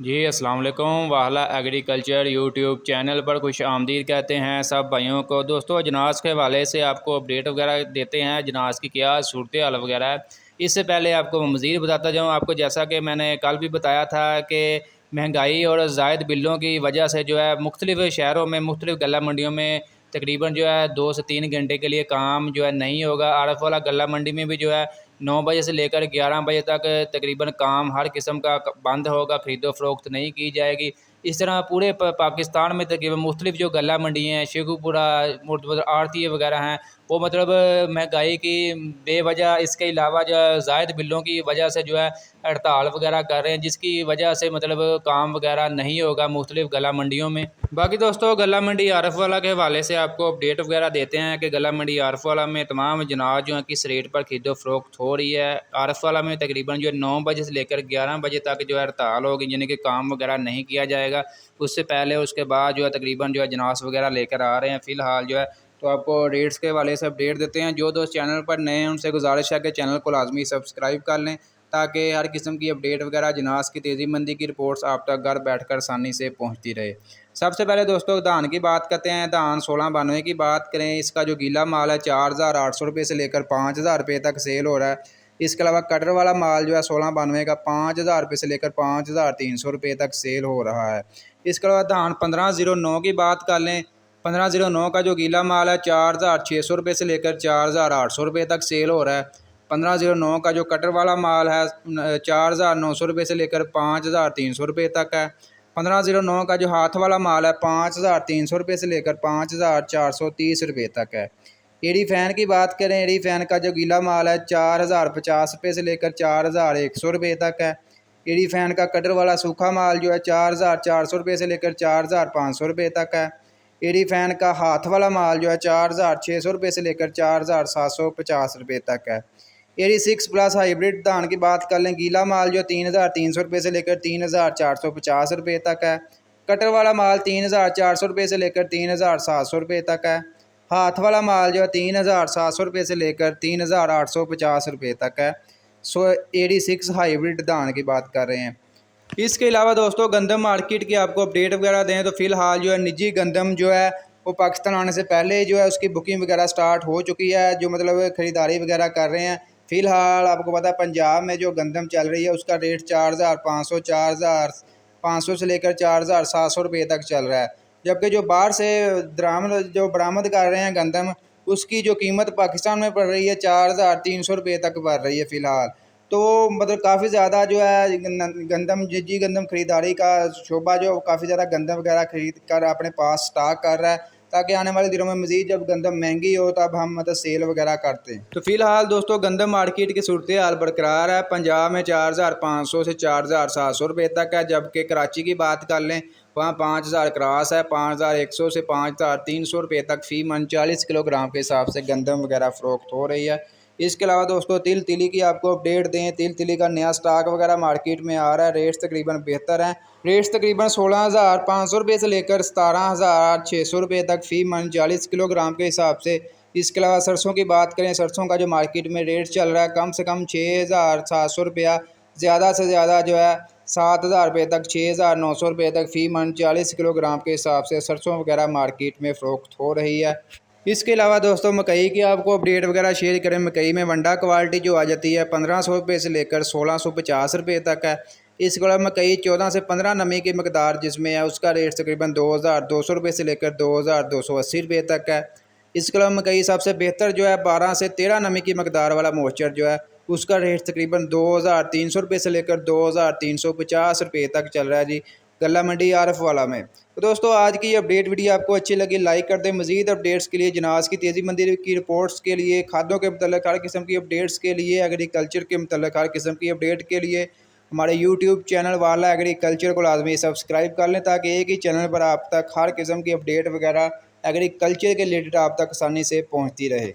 जी अस्सलाम वालेकुम। वाहला agriculture YouTube channel पर खुश आमदीद कहते हैं सब भाइयों को। दोस्तों अजनास के हवाले से आपको अपडेट वगैरह देते हैं, अजनास की क्या सूरत हाल वगैरह है। इससे पहले आपको मज़ीद बताता जाऊँ आपको, जैसा कि मैंने कल भी बताया था कि महंगाई और ज़ायद बिलों की वजह से जो है मुख्तलिफ़ शहरों में मुख्तलिफ़ गल्ला मंडियों में तकरीबन जो है 2 से 3 घंटे के लिए काम जो है नहीं होगा। आरफ वाला गल्ला मंडी में भी जो है 9 बजे से लेकर 11 बजे तक तकरीबन काम हर किस्म का बंद होगा, ख़रीदो फ़रोख्त नहीं की जाएगी। इस तरह पूरे पाकिस्तान में तकरीबन मुख्तलिफ़ जो गल्ला मंडियाँ हैं, शेखुपुरा, आड़ती वगैरह हैं, वो मतलब महंगाई की बेवजह, इसके अलावा जो है ज़ायद बिलों की वजह से जो है हड़ताल वगैरह कर रहे हैं, जिसकी वजह से मतलब काम वगैरह नहीं होगा मुख्तलिफ़ गल्ला मंडियों में। बाकी दोस्तों गल्ला मंडी आरफ वाला के हवाले से आपको अपडेट वगैरह देते हैं कि गल्ला मंडी आरफ वाला में तमाम अजनास जो हैं किस रेट पर खरीदो फ़रोख्त हो रही है। आरफ वाला में तकरीबन जो है 9 बजे से लेकर 11 बजे तक जो है हड़ताल होगी, यानी कि काम वगैरह नहीं किया जाएगा। उससे पहले उसके बाद जो है तकरीबन जो है अजनास वगैरह लेकर आ रहे हैं फ़िलहाल जो है। तो आपको रेट्स के हवाले से अपडेट देते हैं। जो दोस्त चैनल पर नए हैं उनसे गुजारिश है कि चैनल को लाजमी सब्सक्राइब कर लें, ताकि हर किस्म की अपडेट वगैरह अजनास की तेज़ी मंदी की रिपोर्ट्स आप तक घर बैठकर आसानी से पहुंचती रहे। सबसे पहले दोस्तों धान की बात करते हैं। धान 1692 की बात करें, इसका जो गीला माल है 4800 रुपये से लेकर 5000 रुपये तक सेल हो रहा है। इसके अलावा कटर वाला माल जो है 1692 का 5000 रुपये से लेकर 5300 रुपये तक सेल हो रहा है। इसके अलावा धान 1509 की बात कर लें, 1509 का जो गीला माल है 4600 रुपये से लेकर 4800 रुपये तक सेल हो रहा है। 1509 का जो कटर वाला माल है 4900 रुपये से लेकर 5300 रुपये तक है। 1509 का जो हाथ वाला माल है 5300 रुपये से लेकर 5430 रुपये तक है। एडी फैन की बात करें, एडी फैन का जो गीला माल है 4050 रुपये से लेकर 4100 रुपये तक है। एडी फैन का कटर वाला सूखा माल जो है 4400 रुपये से लेकर 4500 रुपये तक है। एडी फैन का हाथ वाला माल जो है 4600 रुपये से लेकर 4750 रुपये तक है। 86 प्लस हाइब्रिड धान की बात कर लें, गीला माल जो 3300 रुपये से लेकर 3450 रुपये तक है। कटर वाला माल 3400 रुपये से लेकर 3700 रुपये तक है। हाथ वाला माल जो है 3700 रुपये से लेकर 3850 रुपये तक है। 86 हाइब्रिड धान की बात कर रहे हैं। इसके अलावा दोस्तों गंदम मार्केट की आपको अपडेट वगैरह दें तो फ़िलहाल जो है निजी गंदम जो है वो पाकिस्तान आने से पहले जो है उसकी बुकिंग वगैरह स्टार्ट हो चुकी है, जो मतलब ख़रीदारी वगैरह कर रहे हैं। फ़िलहाल आपको पता है पंजाब में जो गंदम चल रही है उसका रेट 4500 से लेकर 4700 रुपये तक चल रहा है। जबकि जो बाहर से बरामद कर रहे हैं गंदम, उसकी जो कीमत पाकिस्तान में पड़ रही है 4300 रुपये तक पड़ रही है फ़िलहाल। तो मतलब काफ़ी ज़्यादा जो है गंदम निजी गंदम ख़रीदारी का शोबा जो काफ़ी ज़्यादा गंदम वगैरह ख़रीद कर अपने पास स्टॉक कर रहा है, ताकि आने वाले दिनों में मज़ीद जब गंदम महंगी हो तब हम मतलब सेल वगैरह करते हैं। तो फ़िलहाल दोस्तों गंदम मार्केट की सूरत हाल बरकरार है। पंजाब में 4500 से 4700 रुपये तक है, जबकि कराची की बात कर लें वहाँ 5000 क्रॉस है, 5100 से 5300 रुपये तक फ़ी मन 40 किलोग्राम के हिसाब से गंदम वगैरह फ़रोख्त हो रही है। इसके अलावा दोस्तों तिल तिली की आपको अपडेट दें, तिल तिली का नया स्टॉक वगैरह मार्केट में आ रहा है। रेट्स तकरीबन बेहतर हैं। रेट्स तकरीबन 16500 रुपये से लेकर 17600 रुपये तक फ़ी मन 40 किलोग्राम के हिसाब से। इसके अलावा सरसों की बात करें, सरसों का जो मार्केट में रेट चल रहा है कम से कम 6700 रुपया, ज़्यादा से ज़्यादा जो है 7000 रुपये तक, 6900 रुपये तक फ़ी मन 40 किलोग्राम के हिसाब से सरसों वगैरह मार्केट में फ़रोख्त हो रही है। इसके अलावा दोस्तों मकई की आपको अपडेट वगैरह शेयर करें। मकई में वंडा क्वालिटी जो आ जाती है 1500 रुपये से लेकर 1650 रुपये तक है। इसके अलावा मकई 14 से 15 नमी की मकदार जिसमें है उसका रेट तकरीबन 2200 रुपये से लेकर 2280 रुपये तक है। इसके अलावा मकई सबसे बेहतर जो है 12 से 13 नमी की मकदार वाला मॉइस्चर जो है उसका रेट तकरीबन 2300 रुपये से लेकर 2350 रुपये तक चल रहा है जी, गल्ला मंडी आरफ वाला में। तो दोस्तों आज की अपडेट वीडियो आपको अच्छी लगी लाइक कर दें। मज़ीद अपडेट्स के लिए, जनाज की तेज़ी मंदी की रिपोर्ट्स के लिए, खादों के मतलब हर किस्म की अपडेट्स के लिए, एग्रीकल्चर के मतलब हर किस्म की अपडेट के लिए हमारे यूट्यूब चैनल वाला एग्रीकल्चर को लाजमी सब्सक्राइब कर लें, ताकि एक ही चैनल पर आप तक हर किस्म की अपडेट वगैरह एग्रीकल्चर के रिलेटेड आप तक आसानी से पहुँचती रहे।